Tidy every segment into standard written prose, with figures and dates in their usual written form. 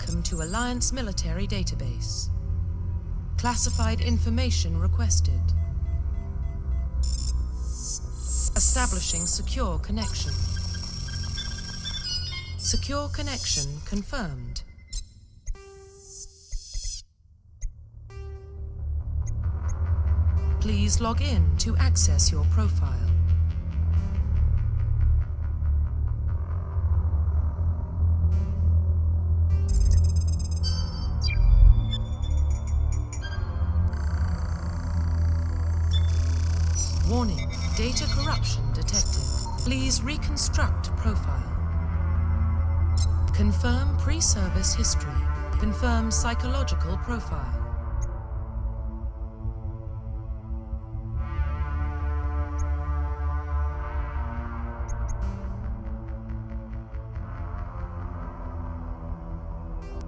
Welcome to Alliance Military Database. Classified information requested. Establishing secure connection. Secure connection confirmed. Please log in to access your profile. Warning, data corruption detected. Please reconstruct profile. Confirm pre-service history. Confirm psychological profile.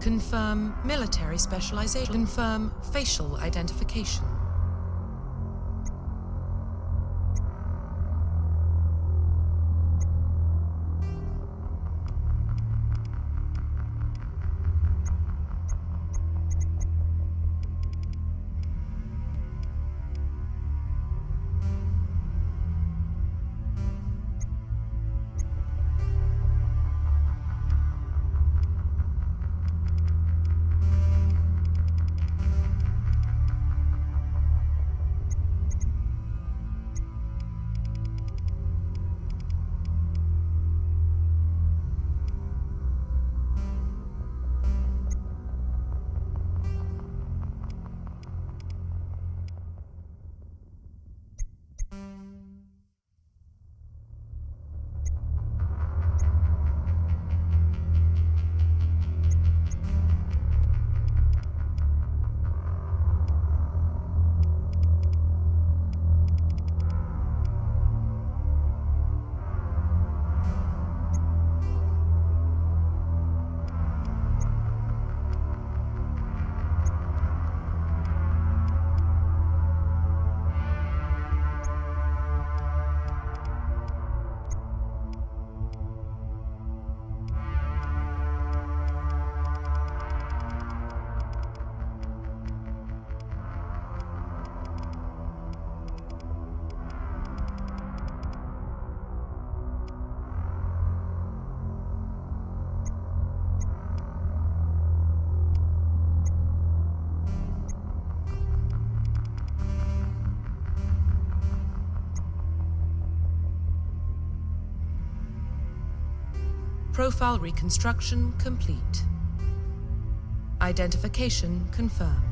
Confirm military specialization. Confirm facial identification. Profile reconstruction complete. Identification confirmed.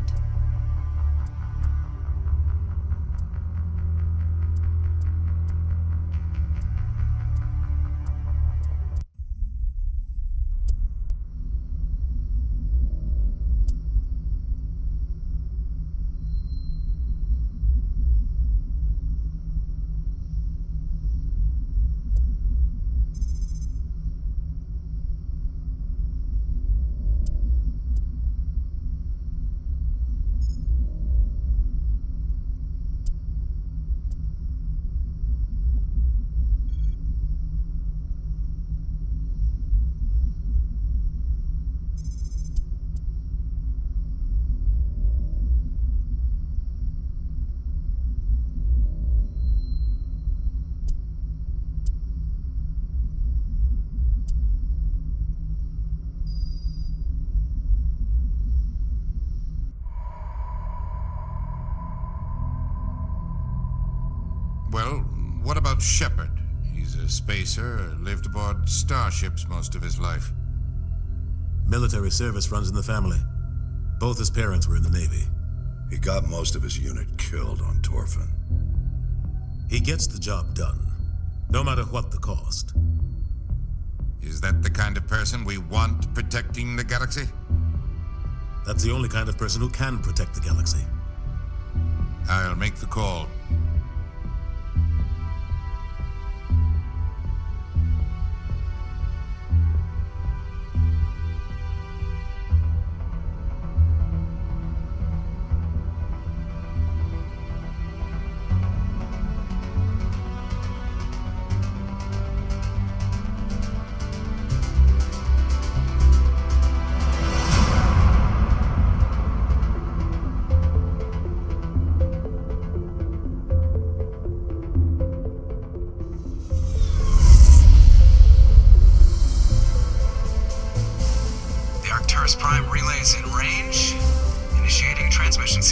Well, what about Shepard? He's a spacer, lived aboard starships most of his life. Military service runs in the family. Both his parents were in the Navy. He got most of his unit killed on Torfin. He gets the job done, no matter what the cost. Is that the kind of person we want protecting the galaxy? That's the only kind of person who can protect the galaxy. I'll make the call.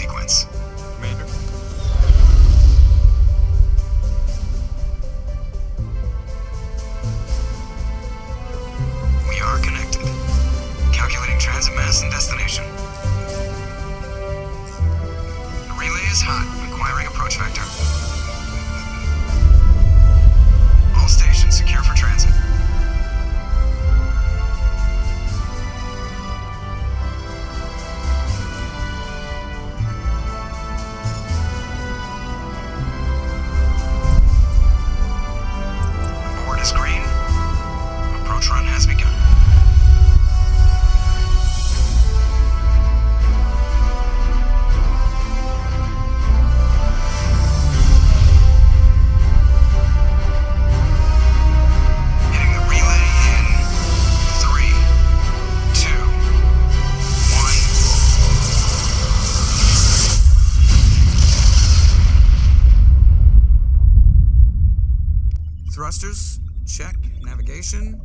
sequence. Commander? We are connected. Calculating transit mass and destination. The relay is hot, requiring approach vector. All stations secure for transit. Board is green. Approach run has begun. Hitting the relay in 3, 2, 1. Thrusters, check. Navigation,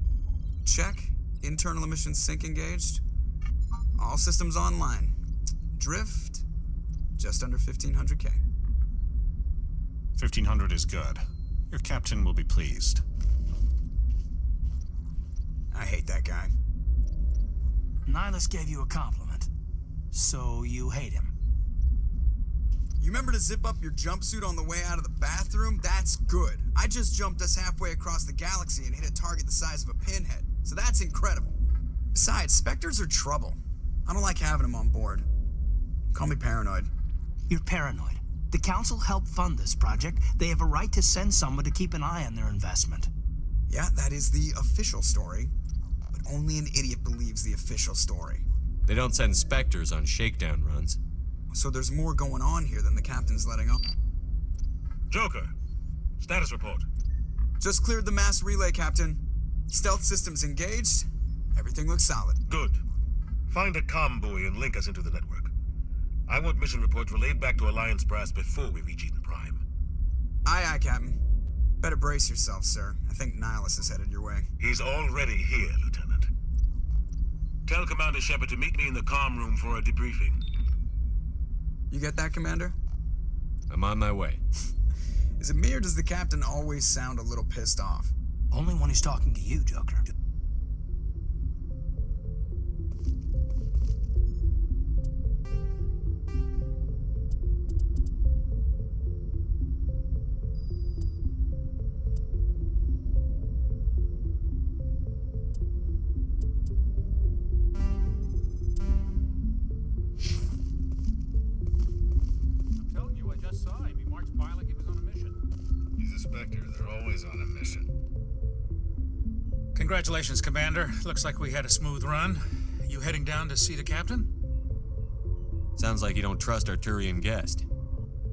check. Internal emissions sync engaged. All systems online. Drift, just under 1500K. 1500 is good. Your captain will be pleased. I hate that guy. Nihilus gave you a compliment, so you hate him. You remember to zip up your jumpsuit on the way out of the bathroom? That's good. I just jumped us halfway across the galaxy and hit a target the size of a pinhead, so that's incredible. Besides, Spectres are trouble. I don't like having them on board. Call me paranoid. You're paranoid. The Council helped fund this project. They have a right to send someone to keep an eye on their investment. Yeah, that is the official story, but only an idiot believes the official story. They don't send Spectres on shakedown runs. So there's more going on here than the captain's letting on. Joker, status report. Just cleared the mass relay, Captain. Stealth systems engaged. Everything looks solid. Good. Find a comm buoy and link us into the network. I want mission reports relayed back to Alliance brass before we reach Eden Prime. Aye, aye, Captain. Better brace yourself, sir. I think Nihilus is headed your way. He's already here, Lieutenant. Tell Commander Shepard to meet me in the comm room for a debriefing. You get that, Commander? I'm on my way. Is it me or does the Captain always sound a little pissed off? Only when he's talking to you, Joker. They're always on a mission. Congratulations, Commander. Looks like we had a smooth run. You heading down to see the captain? Sounds like you don't trust our Turian guest.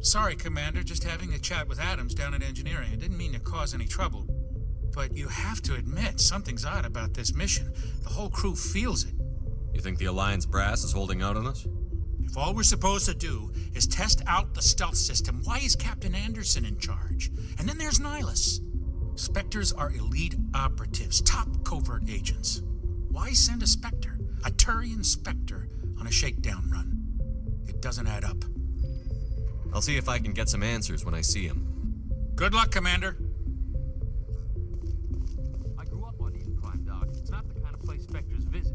Sorry, Commander. Just having a chat with Adams down at engineering. I didn't mean to cause any trouble. But you have to admit, something's odd about this mission. The whole crew feels it. You think the Alliance brass is holding out on us? If all we're supposed to do is test out the stealth system, why is Captain Anderson in charge? And then there's Nihilus. Spectres are elite operatives, top covert agents. Why send a Spectre, a Turian Spectre, on a shakedown run? It doesn't add up. I'll see if I can get some answers when I see him. Good luck, Commander. I grew up on Eden Prime, Doc. It's not the kind of place Spectres visit.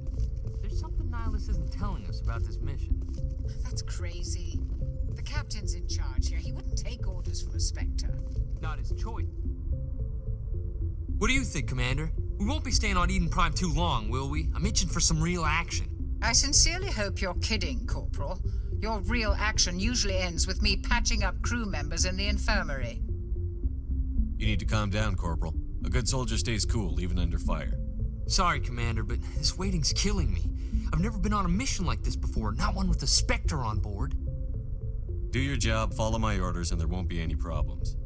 There's something Nihilus isn't telling us about this mission. That's crazy. The captain's in charge here. He wouldn't take orders from a Spectre. Not his choice. What do you think, Commander? We won't be staying on Eden Prime too long, will we? I'm itching for some real action. I sincerely hope you're kidding, Corporal. Your real action usually ends with me patching up crew members in the infirmary. You need to calm down, Corporal. A good soldier stays cool, even under fire. Sorry, Commander, but this waiting's killing me. I've never been on a mission like this before, not one with a Spectre on board. Do your job, follow my orders, and there won't be any problems.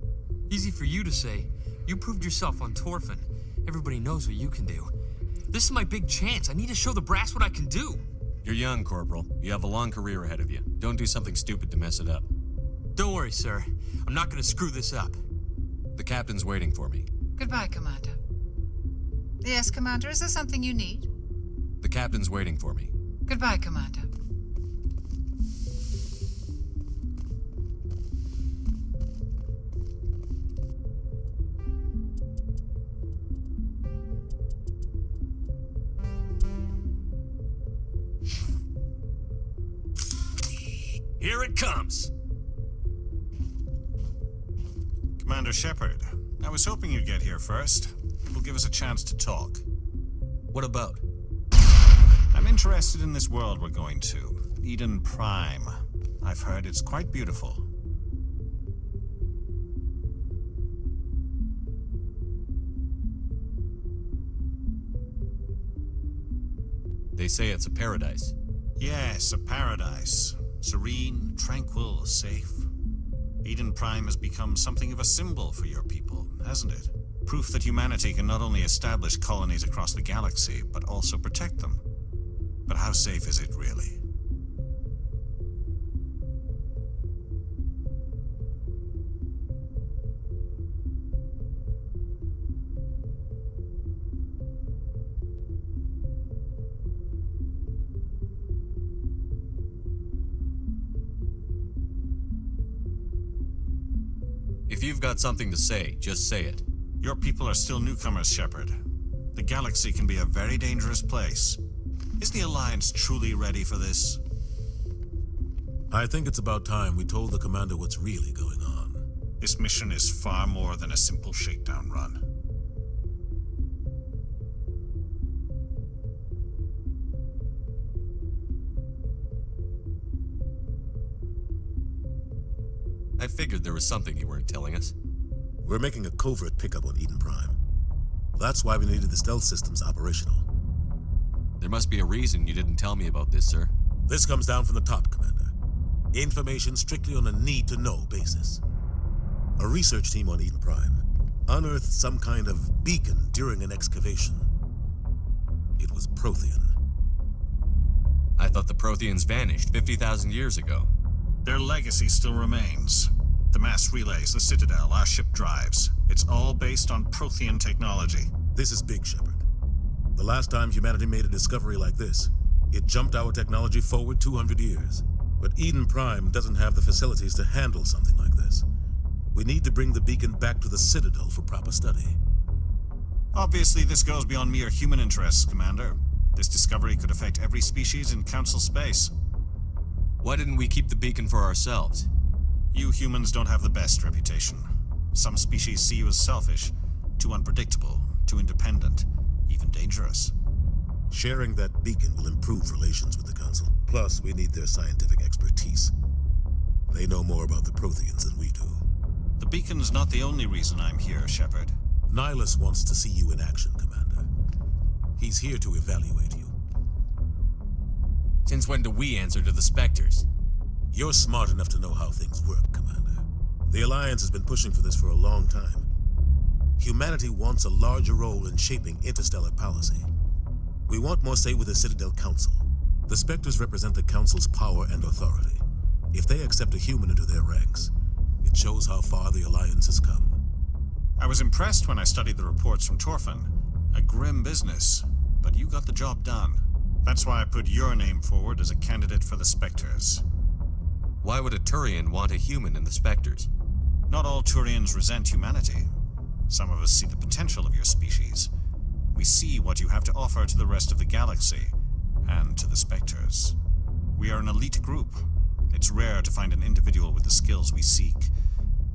Easy for you to say. You proved yourself on Torfin. Everybody knows what you can do. This is my big chance. I need to show the brass what I can do. You're young, Corporal. You have a long career ahead of you. Don't do something stupid to mess it up. Don't worry, sir. I'm not gonna screw this up. The captain's waiting for me. Goodbye, Commander. Yes, Commander, is there something you need? The captain's waiting for me. Goodbye, Commander. it comes! Commander Shepard, I was hoping you'd get here first. It will give us a chance to talk. What about? I'm interested in this world we're going to, Eden Prime. I've heard it's quite beautiful. They say it's a paradise. Yes, a paradise. Serene, tranquil, safe. Eden Prime has become something of a symbol for your people, hasn't it? Proof that humanity can not only establish colonies across the galaxy, but also protect them. But how safe is it really? If you've got something to say, just say it. Your people are still newcomers, Shepard. The galaxy can be a very dangerous place. Is the Alliance truly ready for this? I think it's about time we told the Commander what's really going on. This mission is far more than a simple shakedown run. I figured there was something you weren't telling us. We're making a covert pickup on Eden Prime. That's why we needed the stealth systems operational. There must be a reason you didn't tell me about this, sir. This comes down from the top, Commander. Information strictly on a need-to-know basis. A research team on Eden Prime unearthed some kind of beacon during an excavation. It was Prothean. I thought the Protheans vanished 50,000 years ago. Their legacy still remains. The mass relays, the Citadel, our ship drives. It's all based on Prothean technology. This is big, Shepard. The last time humanity made a discovery like this, it jumped our technology forward 200 years. But Eden Prime doesn't have the facilities to handle something like this. We need to bring the beacon back to the Citadel for proper study. Obviously, this goes beyond mere human interests, Commander. This discovery could affect every species in Council space. Why didn't we keep the beacon for ourselves? You humans don't have the best reputation. Some species see you as selfish, too unpredictable, too independent, even dangerous. Sharing that beacon will improve relations with the Council. Plus, we need their scientific expertise. They know more about the Protheans than we do. The beacon's not the only reason I'm here, Shepard. Nihilus wants to see you in action, Commander. He's here to evaluate you. Since when do we answer to the Spectres? You're smart enough to know how things work, Commander. The Alliance has been pushing for this for a long time. Humanity wants a larger role in shaping interstellar policy. We want more say with the Citadel Council. The Spectres represent the Council's power and authority. If they accept a human into their ranks, it shows how far the Alliance has come. I was impressed when I studied the reports from Torfin. A grim business, but you got the job done. That's why I put your name forward as a candidate for the Spectres. Why would a Turian want a human in the Spectres? Not all Turians resent humanity. Some of us see the potential of your species. We see what you have to offer to the rest of the galaxy, and to the Spectres. We are an elite group. It's rare to find an individual with the skills we seek.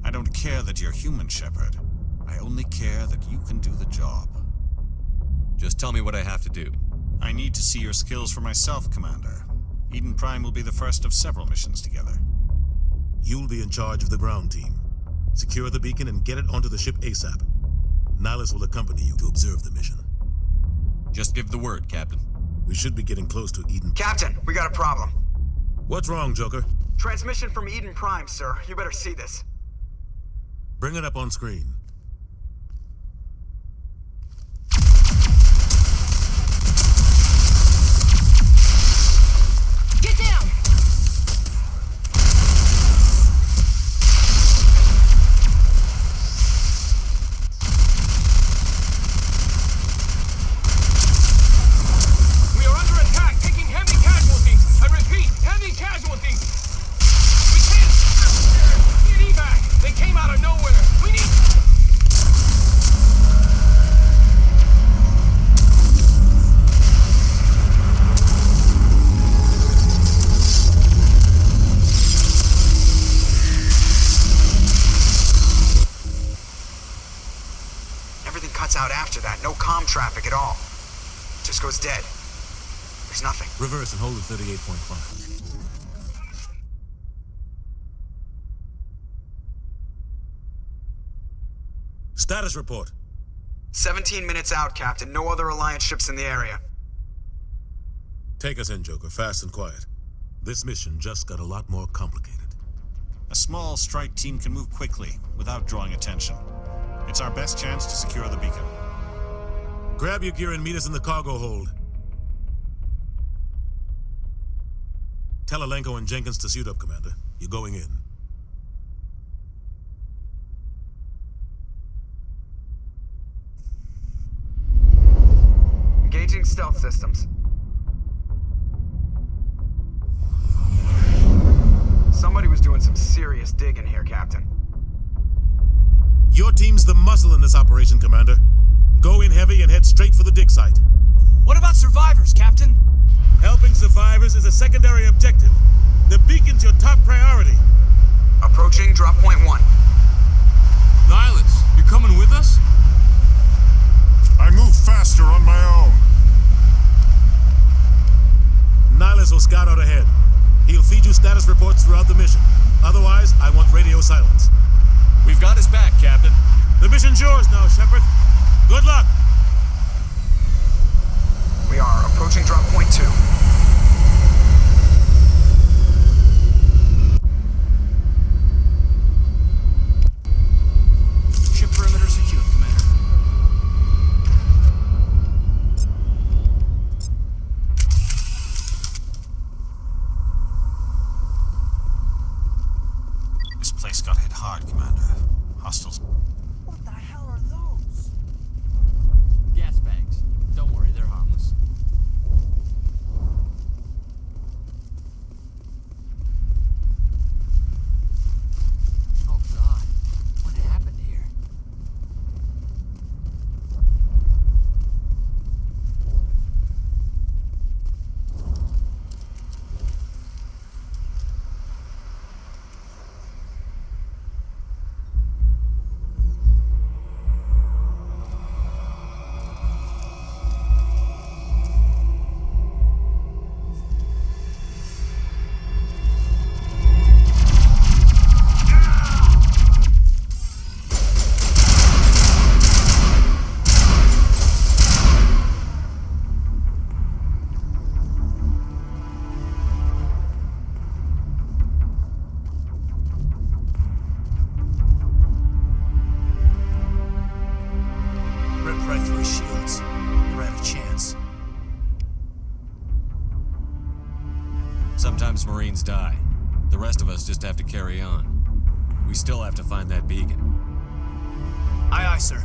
I don't care that you're human, Shepard. I only care that you can do the job. Just tell me what I have to do. I need to see your skills for myself, Commander. Eden Prime will be the first of several missions together. You'll be in charge of the ground team. Secure the beacon and get it onto the ship ASAP. Nihilus will accompany you to observe the mission. Just give the word, Captain. We should be getting close to Eden. Captain, we got a problem. What's wrong, Joker? Transmission from Eden Prime, sir. You better see this. Bring it up on screen. Get down! We are under attack, taking heavy casualties. I repeat, heavy casualties. We can't. Need evac. They came out of nowhere. We need. after that. No comm traffic at all. Just goes dead. There's nothing. Reverse and hold at 38.5. Status report. 17 minutes out, Captain. No other Alliance ships in the area. Take us in, Joker, fast and quiet. This mission just got a lot more complicated. A small strike team can move quickly, without drawing attention. It's our best chance to secure the beacon. Grab your gear and meet us in the cargo hold. Tell Alenko and Jenkins to suit up, Commander. You're going in. Engaging stealth systems. Somebody was doing some serious digging here, Captain. Your team's the muscle in this operation, Commander. Go in heavy and head straight for the dig site. What about survivors, Captain? Helping survivors is a secondary objective. The beacon's your top priority. Approaching drop point 1. Nihilus, you coming with us? I move faster on my own. Nihilus will scout out ahead. He'll feed you status reports throughout the mission. Otherwise, I want radio silence. We've got his back, Captain. The mission's yours now, Shepard. Good luck. We are approaching drop point 2. Ship perimeter secured, Commander. This place got hit hard, Commander. Hostiles. What the hell are those? Gas bags. Don't worry, they're harmless. Oh God, what happened here? Ripped right through his shields. Never had a chance. Sometimes Marines die. The rest of us just have to carry on. We still have to find that beacon. Aye, aye, sir.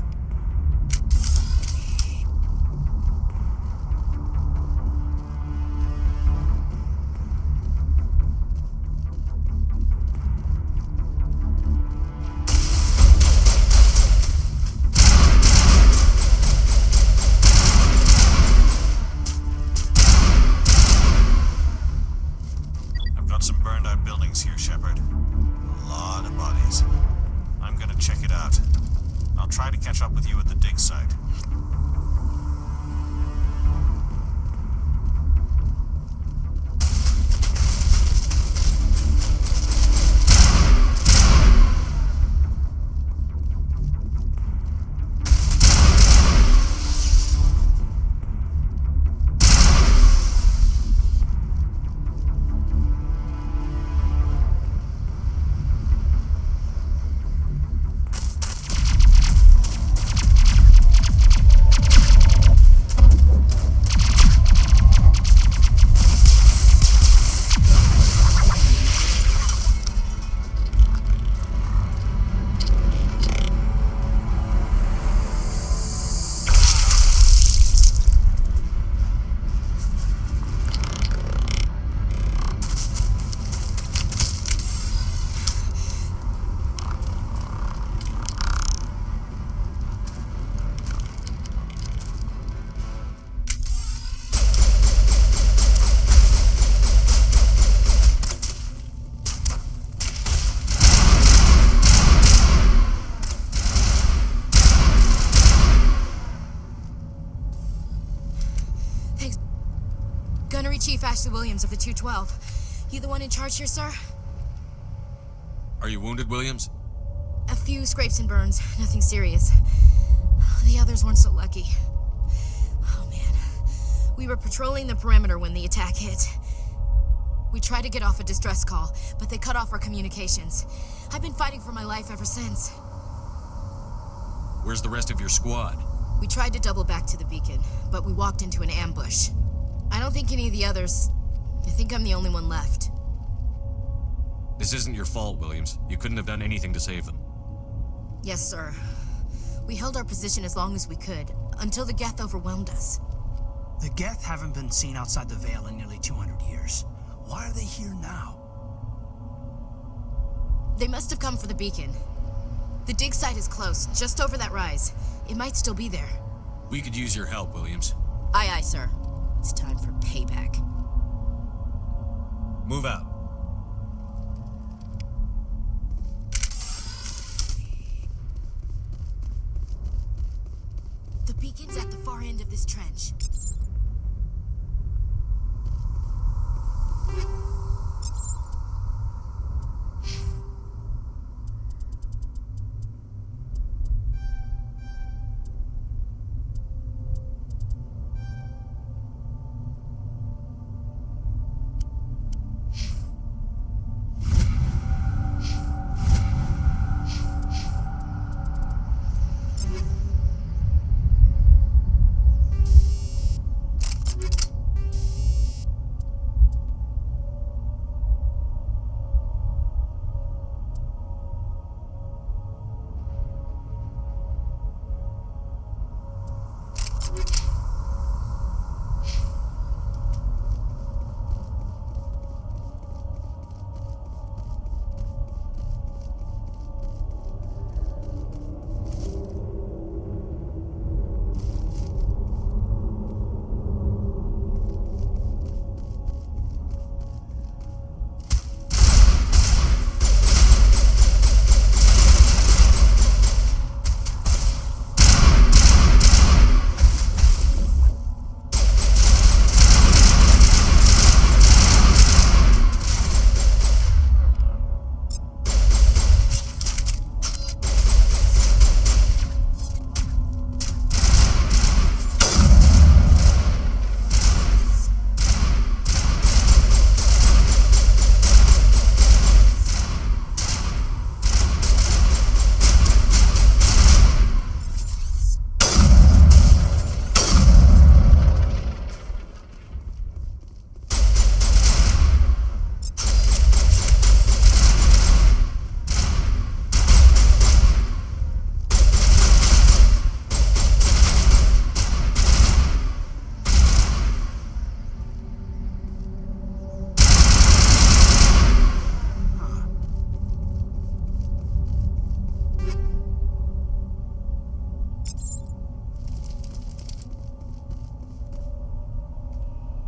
I've got some burned out buildings here, Shepard. A lot of bodies. I'm gonna check it out. I'll try to catch up with you at the dig site. Chief Ashley Williams of the 212. You the one in charge here, sir? Are you wounded, Williams? A few scrapes and burns, nothing serious. The others weren't so lucky. Oh man. We were patrolling the perimeter when the attack hit. We tried to get off a distress call, but they cut off our communications. I've been fighting for my life ever since. Where's the rest of your squad? We tried to double back to the beacon, but we walked into an ambush. I don't think any of the others... I think I'm the only one left. This isn't your fault, Williams. You couldn't have done anything to save them. Yes, sir. We held our position as long as we could, until the Geth overwhelmed us. The Geth haven't been seen outside the Veil in nearly 200 years. Why are they here now? They must have come for the beacon. The dig site is close, just over that rise. It might still be there. We could use your help, Williams. Aye, aye, sir. It's time for payback. Move out. The beacon's at the far end of this trench.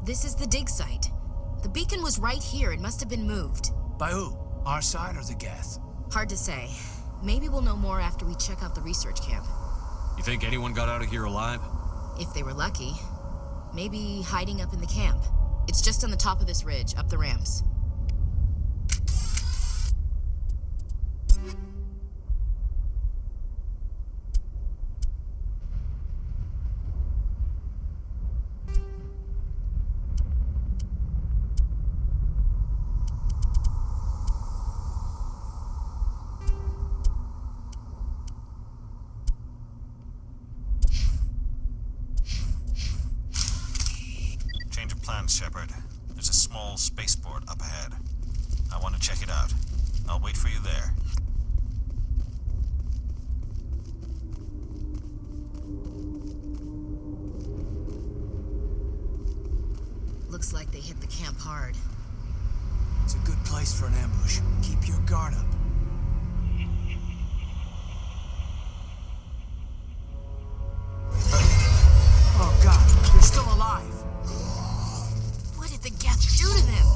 This is the dig site. The beacon was right here. It must have been moved. By who? Our side or the Geth? Hard to say. Maybe we'll know more after we check out the research camp. You think anyone got out of here alive? If they were lucky. Maybe hiding up in the camp. It's just on the top of this ridge, up the ramps. Shepard. There's a small spaceport up ahead. I want to check it out. I'll wait for you there. Looks like they hit the camp hard. It's a good place for an ambush. Keep your guard up. Oh God, they're still alive. What did the Geth do to them?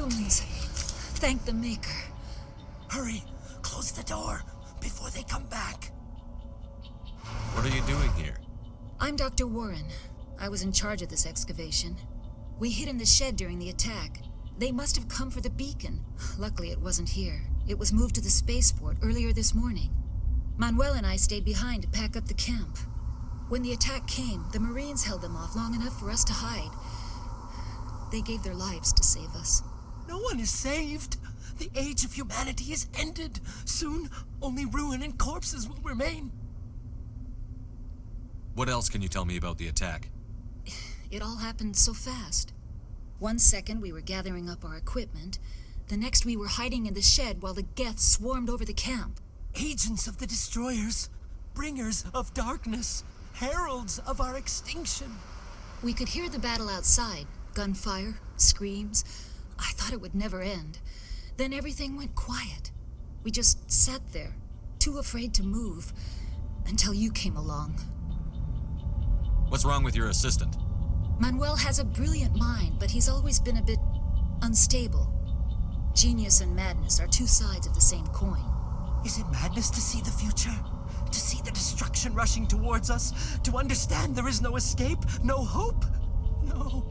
ruins. Thank the Maker. Hurry! Close the door before they come back. What are you doing here? I'm Dr. Warren. I was in charge of this excavation. We hid in the shed during the attack. They must have come for the beacon. Luckily, it wasn't here. It was moved to the spaceport earlier this morning. Manuel and I stayed behind to pack up the camp. When the attack came, the Marines held them off long enough for us to hide. They gave their lives to save us. No one is saved. The age of humanity is ended. Soon, only ruin and corpses will remain. What else can you tell me about the attack? It all happened so fast. 1 second we were gathering up our equipment. The next we were hiding in the shed while the Geth swarmed over the camp. Agents of the Destroyers, bringers of darkness, heralds of our extinction. We could hear the battle outside. Gunfire, screams. I thought it would never end. Then everything went quiet. We just sat there, too afraid to move, until you came along. What's wrong with your assistant? Manuel has a brilliant mind, but he's always been a bit unstable. Genius and madness are two sides of the same coin. Is it madness to see the future? To see the destruction rushing towards us? To understand there is no escape? No hope? No.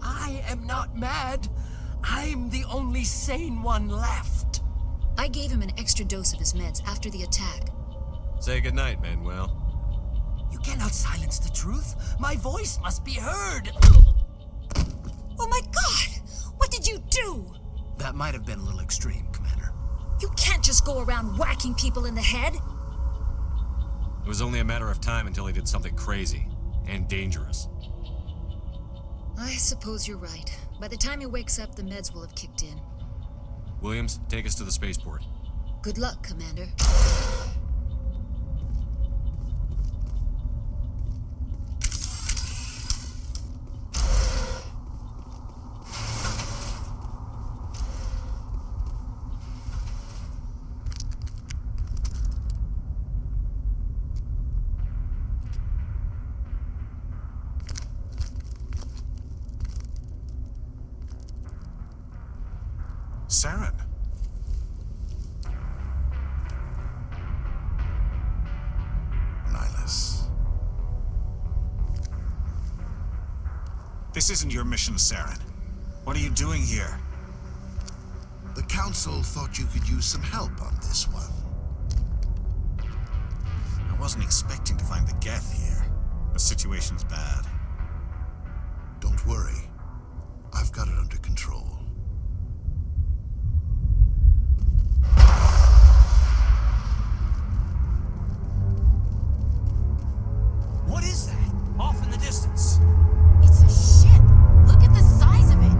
I am not mad. I'm the only sane one left. I gave him an extra dose of his meds after the attack. Say goodnight, Manuel. You cannot silence the truth. My voice must be heard. Oh my God! What did you do? That might have been a little extreme, Commander. You can't just go around whacking people in the head. It was only a matter of time until he did something crazy and dangerous. I suppose you're right. By the time he wakes up, the meds will have kicked in. Williams, take us to the spaceport. Good luck, Commander. Saren. Nihilus. This isn't your mission, Saren. What are you doing here? The Council thought you could use some help on this one. I wasn't expecting to find the Geth here. The situation's bad. Don't worry. I've got it under control. What is that? Off in the distance. It's a ship. Look at the size of it.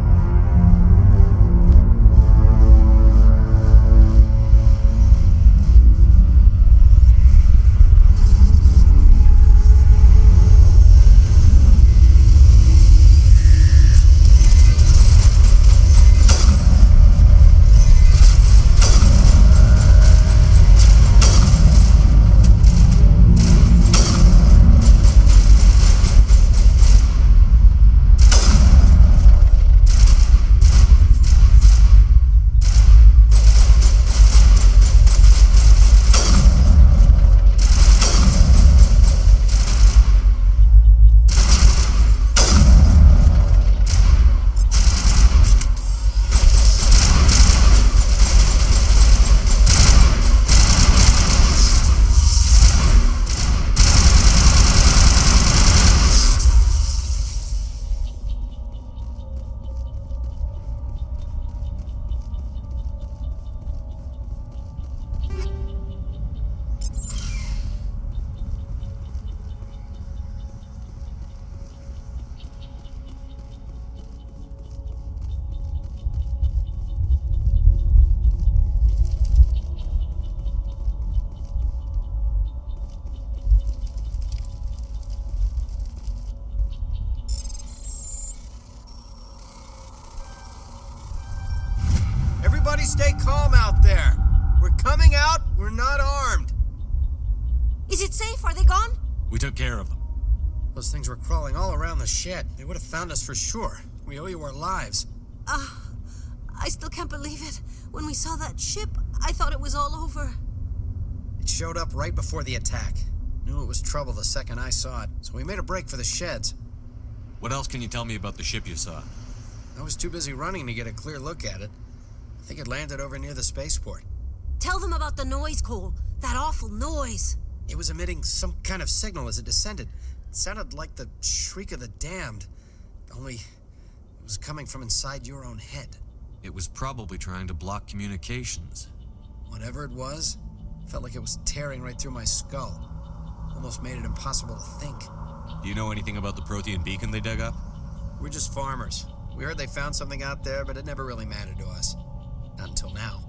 Everybody stay calm out there. We're coming out, we're not armed. Is it safe? Are they gone? We took care of them. Those things were crawling all around the shed. They would have found us for sure. We owe you our lives. I I still can't believe it. When we saw that ship, I thought it was all over. It showed up right before the attack. Knew it was trouble the second I saw it, so we made a break for the sheds. What else can you tell me about the ship you saw? I was too busy running to get a clear look at it. I think it landed over near the spaceport. Tell them about the noise, Cole. That awful noise. It was emitting some kind of signal as it descended. It sounded like the shriek of the damned, only it was coming from inside your own head. It was probably trying to block communications. Whatever it was, felt like it was tearing right through my skull. Almost made it impossible to think. Do you know anything about the Prothean beacon they dug up? We're just farmers. We heard they found something out there, but it never really mattered to us. Not until now.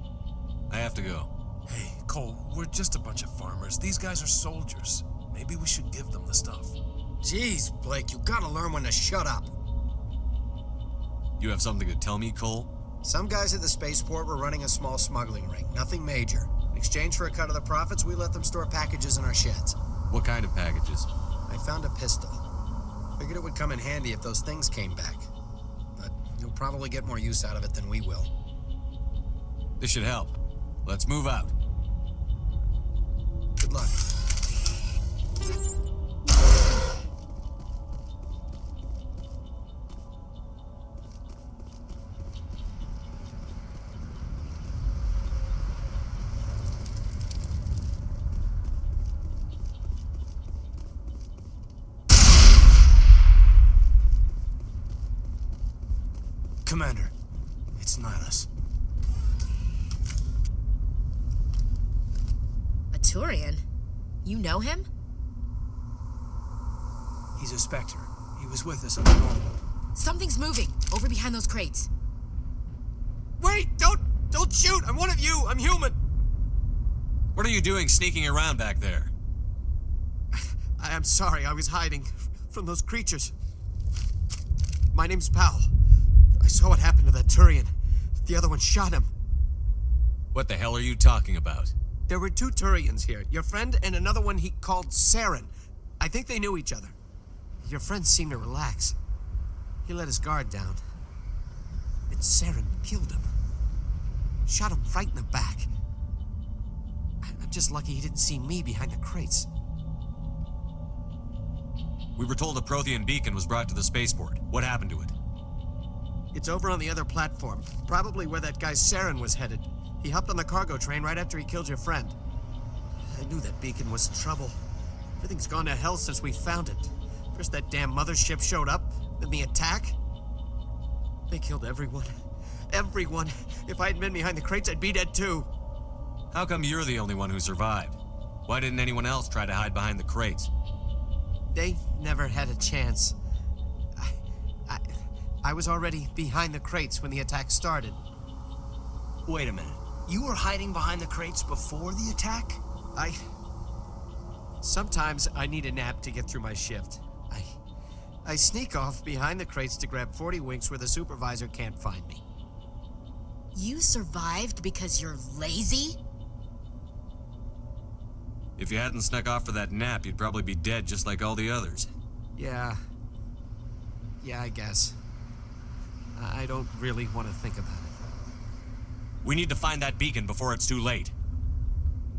I have to go. Hey, Cole, we're just a bunch of farmers. These guys are soldiers. Maybe we should give them the stuff. Jeez, Blake, you gotta learn when to shut up. You have something to tell me, Cole? Some guys at the spaceport were running a small smuggling ring, nothing major. In exchange for a cut of the profits, we let them store packages in our sheds. What kind of packages? I found a pistol. Figured it would come in handy if those things came back. But you'll probably get more use out of it than we will. This should help. Let's move out. Good luck. Commander, it's not us. A Turian? You know him? He's a Spectre. He was with us on the normal. Something's moving, over behind those crates. Wait! Don't shoot! I'm one of you! I'm human! What are you doing sneaking around back there? I'm sorry, I was hiding from those creatures. My name's Powell. I saw what happened to that Turian. The other one shot him. What the hell are you talking about? There were two Turians here. Your friend and another one he called Saren. I think they knew each other. Your friend seemed to relax. He let his guard down. And Saren killed him. Shot him right in the back. I'm just lucky he didn't see me behind the crates. We were told a Prothean beacon was brought to the spaceport. What happened to it? It's over on the other platform. Probably where that guy Saren was headed. He hopped on the cargo train right after he killed your friend. I knew that beacon was trouble. Everything's gone to hell since we found it. First that damn mothership showed up, then the attack. They killed everyone. Everyone. If I hadn't been behind the crates, I'd be dead too. How come you're the only one who survived? Why didn't anyone else try to hide behind the crates? They never had a chance. I was already behind the crates when the attack started. Wait a minute. You were hiding behind the crates before the attack? Sometimes I need a nap to get through my shift. I sneak off behind the crates to grab 40 winks where the supervisor can't find me. You survived because you're lazy? If you hadn't snuck off for that nap, you'd probably be dead just like all the others. Yeah, I guess. I don't really want to think about it. We need to find that beacon before it's too late.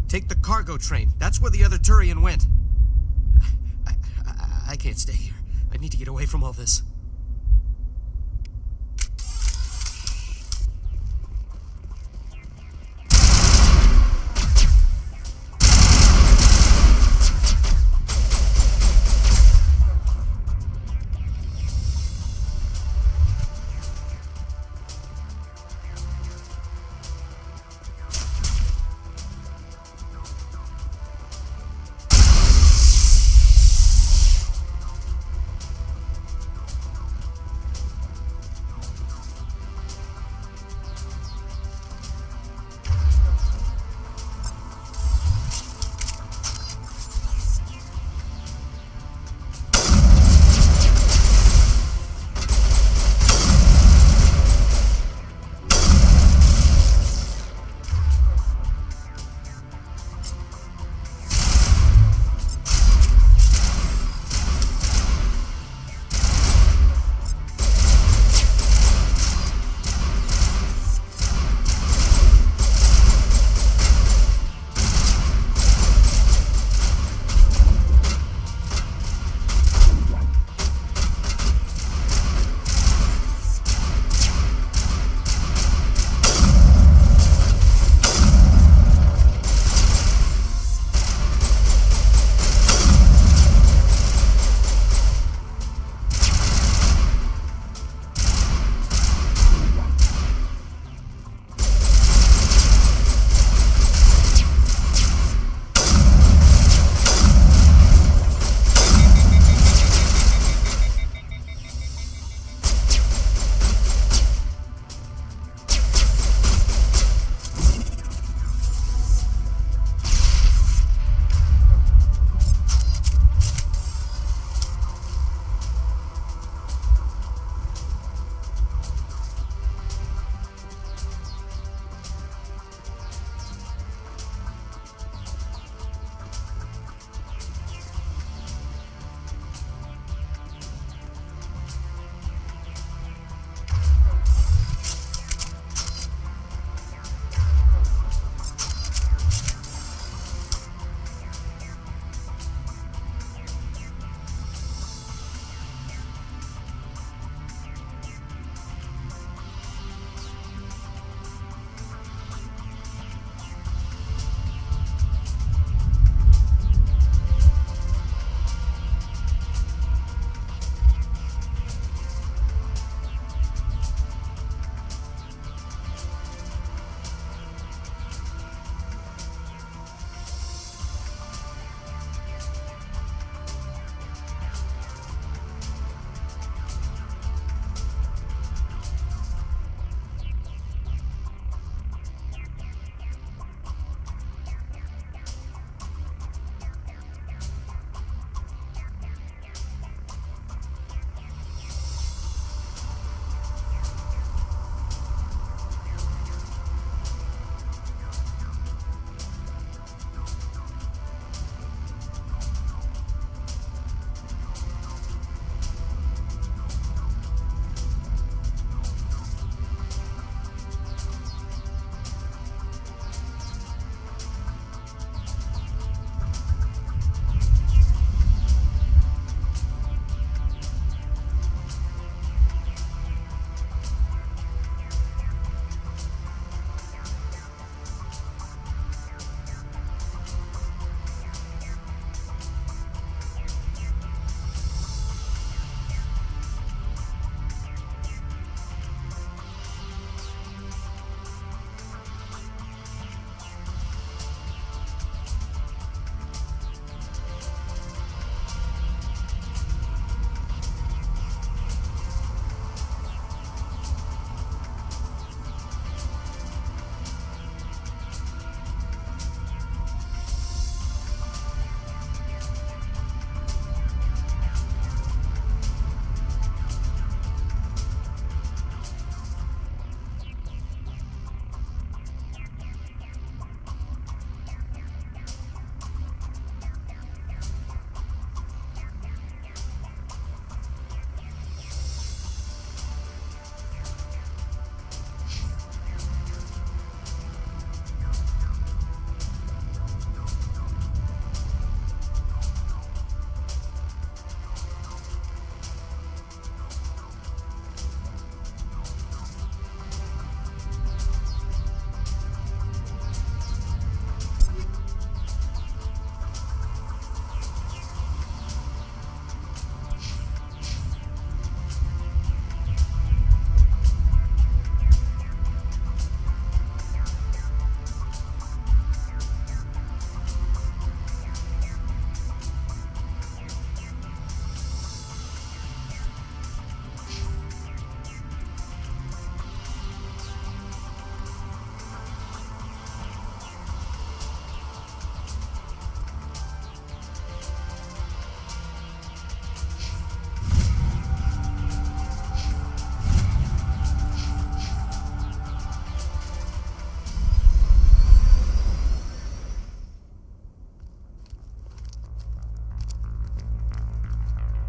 Take the cargo train. That's where the other Turian went. I can't stay here. I need to get away from all this.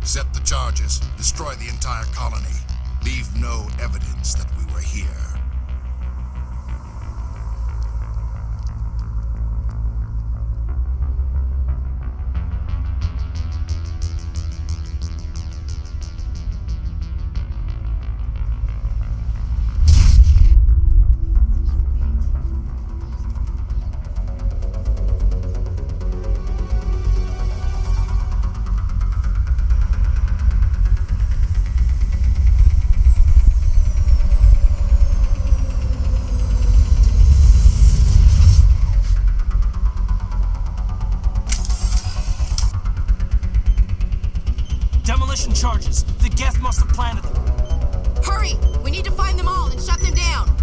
Set the charges. Destroy the entire colony. Leave no evidence that we were here. Demolition charges. The Geth must have planted them. Hurry! We need to find them all and shut them down!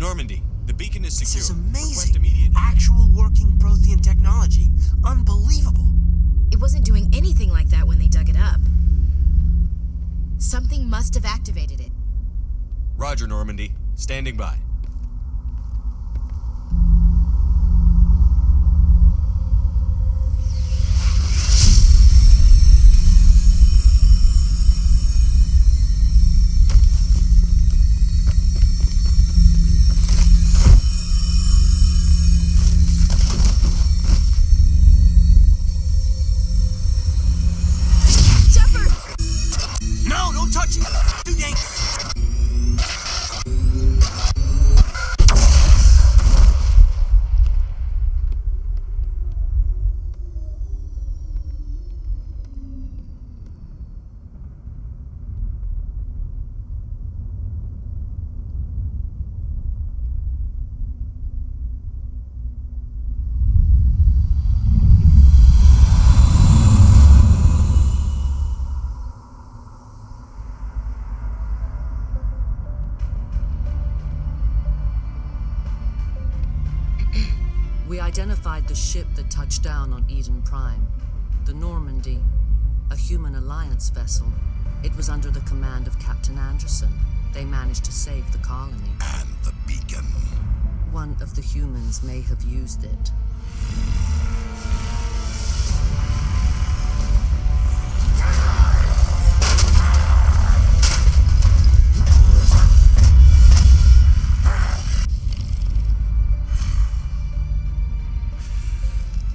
Normandy, the beacon is secure. This is amazing. Request immediate... Actual working Prothean technology. Unbelievable. It wasn't doing anything like that when they dug it up. Something must have activated it. Roger, Normandy. Standing by. We identified the ship that touched down on Eden Prime. The Normandy. A human alliance vessel. It was under the command of Captain Anderson. They managed to save the colony. And the beacon. One of the humans may have used it.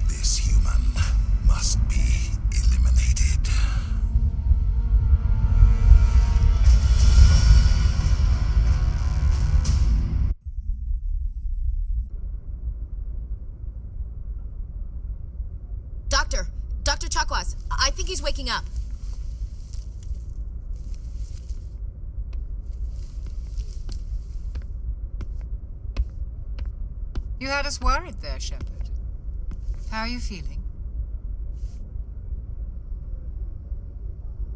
This human must be eliminated. Dr. Chakwas, I think he's waking up. You had us worried there, Shepard. How are you feeling?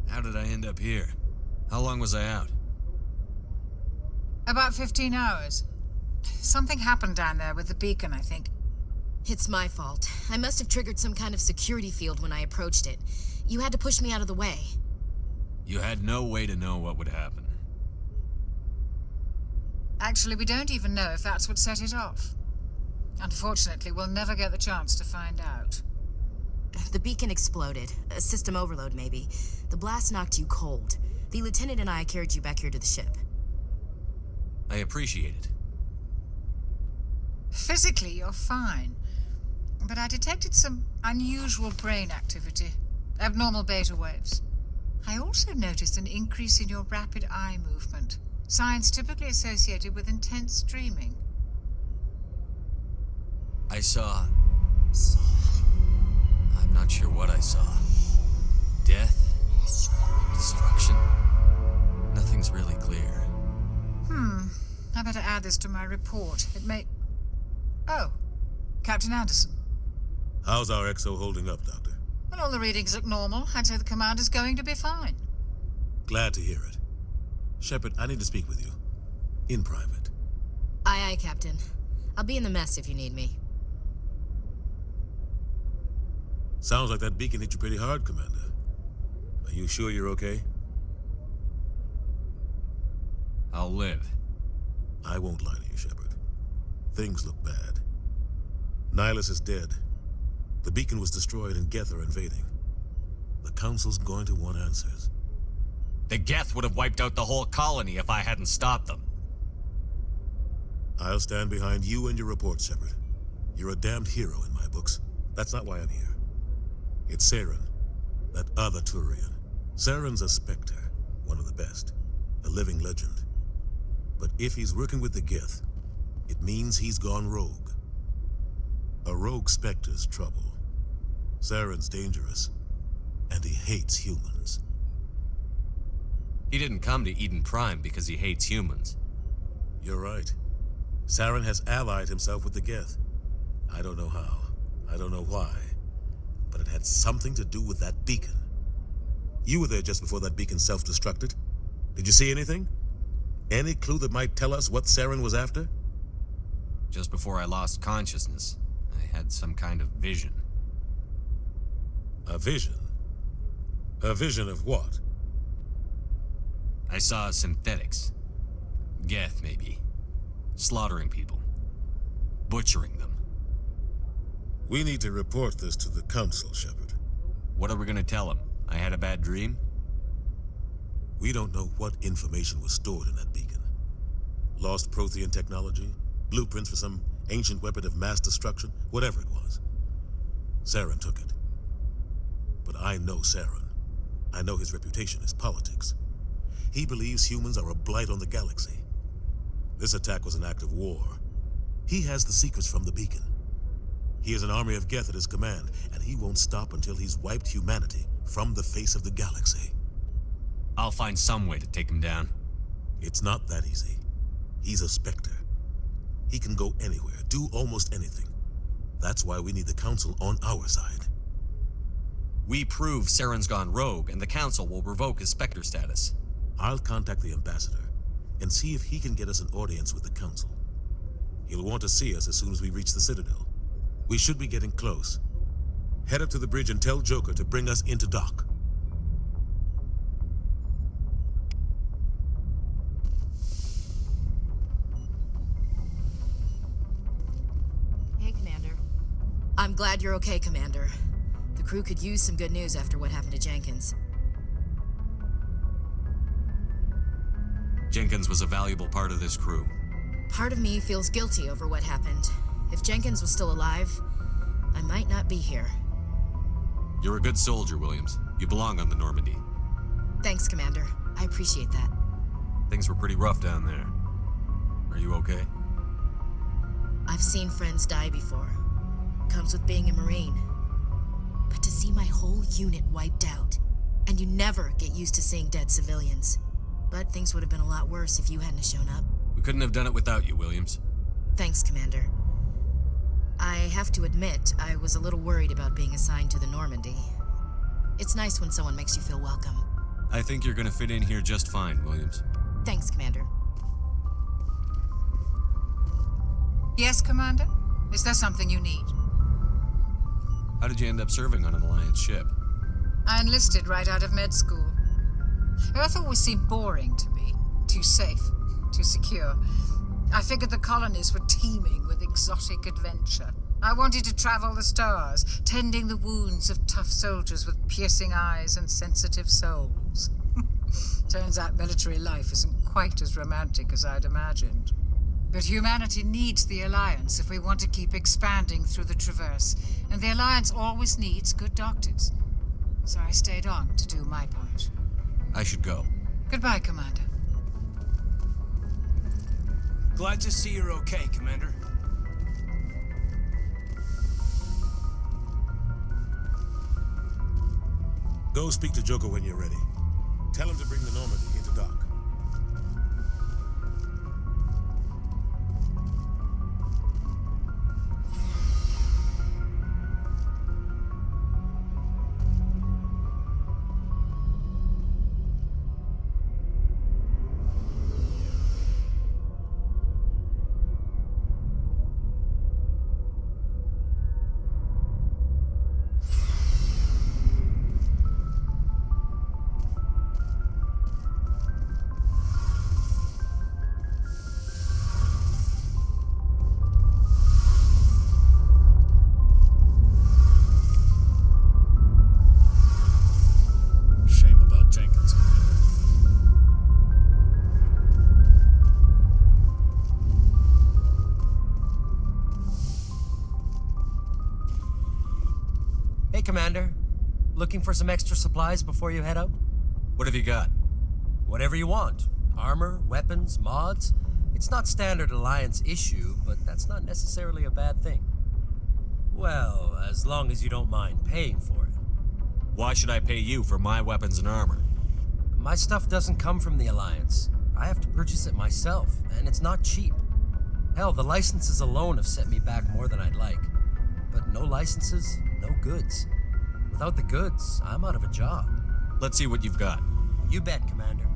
How did I end up here? How long was I out? About 15 hours. Something happened down there with the beacon, I think. It's my fault. I must have triggered some kind of security field when I approached it. You had to push me out of the way. You had no way to know what would happen. Actually, we don't even know if that's what set it off. Unfortunately, we'll never get the chance to find out. The beacon exploded. A system overload, maybe. The blast knocked you cold. The lieutenant and I carried you back here to the ship. I appreciate it. Physically, you're fine. But I detected some unusual brain activity. Abnormal beta waves. I also noticed an increase in your rapid eye movement. Signs typically associated with intense dreaming. I saw... I'm not sure what I saw. Death? Destruction? Nothing's really clear. I better add this to my report. It may... Oh, Captain Anderson. How's our XO holding up, Doctor? Well, all the readings look normal. I'd say the commander's going to be fine. Glad to hear it. Shepard, I need to speak with you. In private. Aye, aye, Captain. I'll be in the mess if you need me. Sounds like that beacon hit you pretty hard, Commander. Are you sure you're okay? I'll live. I won't lie to you, Shepard. Things look bad. Nihilus is dead. The beacon was destroyed and Geth are invading. The Council's going to want answers. The Geth would have wiped out the whole colony if I hadn't stopped them. I'll stand behind you and your report, Shepard. You're a damned hero in my books. That's not why I'm here. It's Saren, that other Turian. Saren's a Spectre, one of the best, a living legend. But if he's working with the Geth, it means he's gone rogue. A rogue Spectre's trouble. Saren's dangerous, and he hates humans. He didn't come to Eden Prime because he hates humans. You're right. Saren has allied himself with the Geth. I don't know how. I don't know why. But it had something to do with that beacon. You were there just before that beacon self-destructed. Did you see anything? Any clue that might tell us what Saren was after? Just before I lost consciousness, I had some kind of vision. A vision? A vision of what? I saw synthetics. Geth, maybe. Slaughtering people. Butchering them. We need to report this to the Council, Shepard. What are we gonna tell them? I had a bad dream? We don't know what information was stored in that beacon. Lost Prothean technology? Blueprints for some ancient weapon of mass destruction? Whatever it was. Saren took it. But I know Saren. I know his reputation is politics. He believes humans are a blight on the galaxy. This attack was an act of war. He has the secrets from the beacon. He has an army of Geth at his command, and he won't stop until he's wiped humanity from the face of the galaxy. I'll find some way to take him down. It's not that easy. He's a Spectre. He can go anywhere, do almost anything. That's why we need the Council on our side. We prove Saren's gone rogue, and the Council will revoke his Spectre status. I'll contact the Ambassador and see if he can get us an audience with the Council. He'll want to see us as soon as we reach the Citadel. We should be getting close. Head up to the bridge and tell Joker to bring us into dock. Hey, Commander. I'm glad you're okay, Commander. The crew could use some good news after what happened to Jenkins. Jenkins was a valuable part of this crew. Part of me feels guilty over what happened. If Jenkins was still alive, I might not be here. You're a good soldier, Williams. You belong on the Normandy. Thanks, Commander. I appreciate that. Things were pretty rough down there. Are you okay? I've seen friends die before. Comes with being a Marine. But to see my whole unit wiped out, and you never get used to seeing dead civilians. But things would have been a lot worse if you hadn't shown up. We couldn't have done it without you, Williams. Thanks, Commander. I have to admit, I was a little worried about being assigned to the Normandy. It's nice when someone makes you feel welcome. I think you're gonna fit in here just fine, Williams. Thanks, Commander. Yes, Commander? Is there something you need? How did you end up serving on an Alliance ship? I enlisted right out of med school. Earth always seemed boring to me. Too safe, too secure. I figured the colonies were teeming with exotic adventure. I wanted to travel the stars, tending the wounds of tough soldiers with piercing eyes and sensitive souls. Turns out military life isn't quite as romantic as I'd imagined. But humanity needs the Alliance if we want to keep expanding through the Traverse, and the Alliance always needs good doctors. So I stayed on to do my part. I should go. Goodbye, Commander. Glad to see you're okay, Commander. Go speak to Joker when you're ready. Tell him to bring the Normandy into dock. Commander. Looking for some extra supplies before you head out? What have you got? Whatever you want. Armor, weapons, mods. It's not standard Alliance issue, but that's not necessarily a bad thing. Well, as long as you don't mind paying for it. Why should I pay you for my weapons and armor? My stuff doesn't come from the Alliance. I have to purchase it myself, and it's not cheap. Hell, the licenses alone have set me back more than I'd like. But no licenses, no goods. Without the goods, I'm out of a job. Let's see what you've got. You bet, Commander.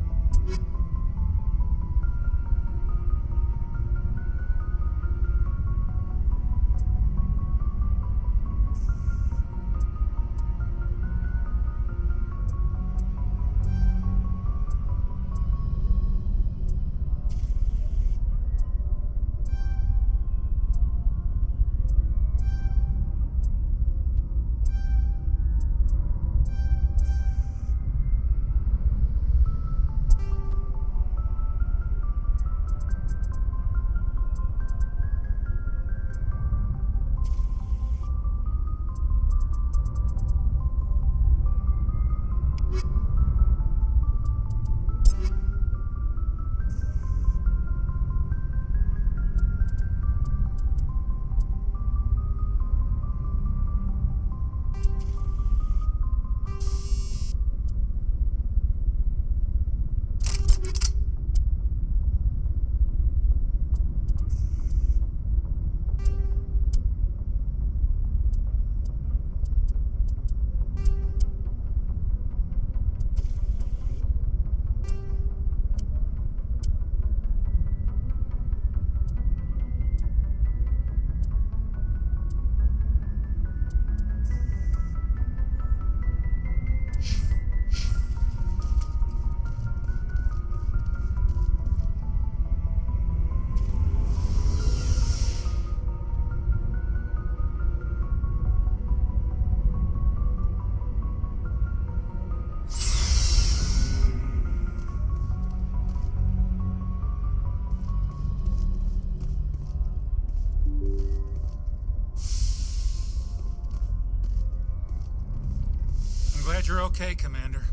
glad you're okay, Commander.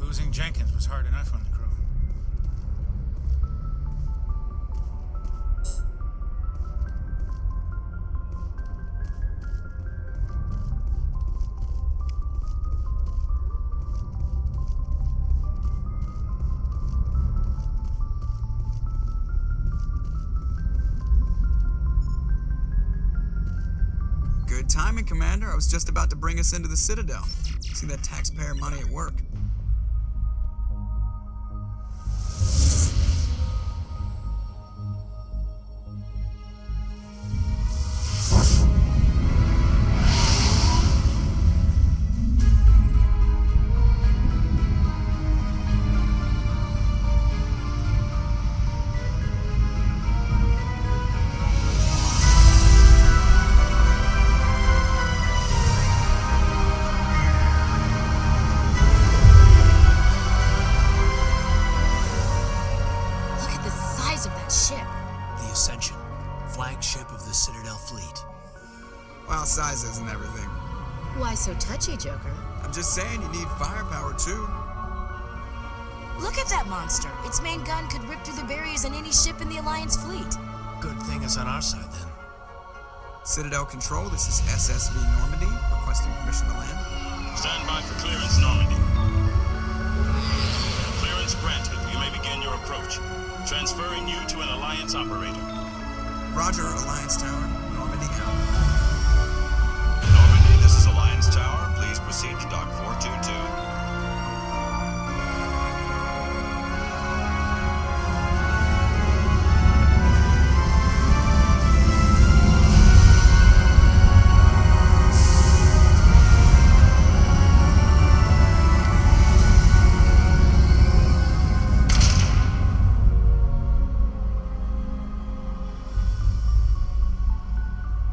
Losing Jenkins was hard enough on the crew. Good timing, Commander. I was just about to bring us into the Citadel. See that taxpayer money at work. Well, size isn't everything. Why so touchy, Joker? I'm just saying you need firepower, too. Look at that monster. Its main gun could rip through the barriers in any ship in the Alliance fleet. Good thing it's on our side, then. Citadel Control, this is SSV Normandy, requesting permission to land. Stand by for clearance, Normandy. Clearance granted. You may begin your approach. Transferring you to an Alliance operator. Roger, Alliance Tower. Normandy out. Normandy, this is Alliance Tower. Please proceed to Dock 422.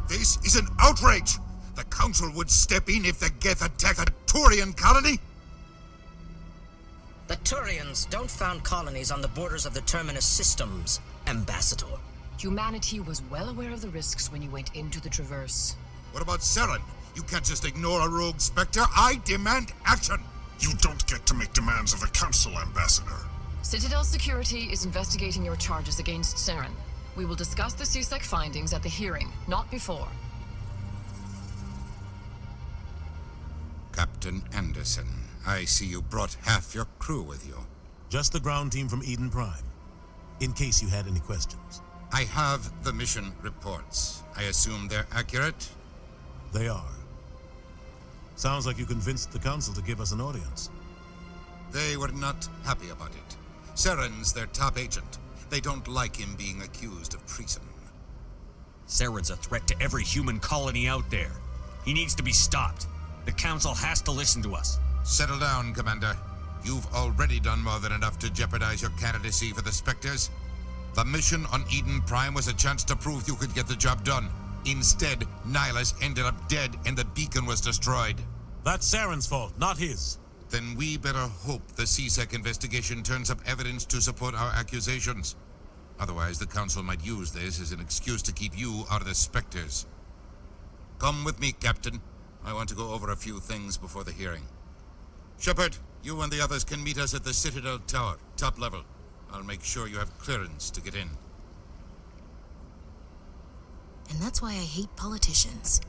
This is an outrage! The Council would step in if the Geth attack a Turian colony? The Turians don't found colonies on the borders of the Terminus systems, Ambassador. Humanity was well aware of the risks when you went into the Traverse. What about Saren? You can't just ignore a rogue Spectre. I demand action! You don't get to make demands of the Council, Ambassador. Citadel Security is investigating your charges against Saren. We will discuss the CSEC findings at the hearing, not before. Captain Anderson, I see you brought half your crew with you. Just the ground team from Eden Prime, in case you had any questions. I have the mission reports. I assume they're accurate? They are. Sounds like you convinced the Council to give us an audience. They were not happy about it. Saren's their top agent. They don't like him being accused of treason. Saren's a threat to every human colony out there. He needs to be stopped. The Council has to listen to us. Settle down, Commander. You've already done more than enough to jeopardize your candidacy for the Spectres. The mission on Eden Prime was a chance to prove you could get the job done. Instead, Nihilus ended up dead and the beacon was destroyed. That's Saren's fault, not his. Then we better hope the CSEC investigation turns up evidence to support our accusations. Otherwise, the Council might use this as an excuse to keep you out of the Spectres. Come with me, Captain. I want to go over a few things before the hearing. Shepard, you and the others can meet us at the Citadel Tower, top level. I'll make sure you have clearance to get in. And that's why I hate politicians.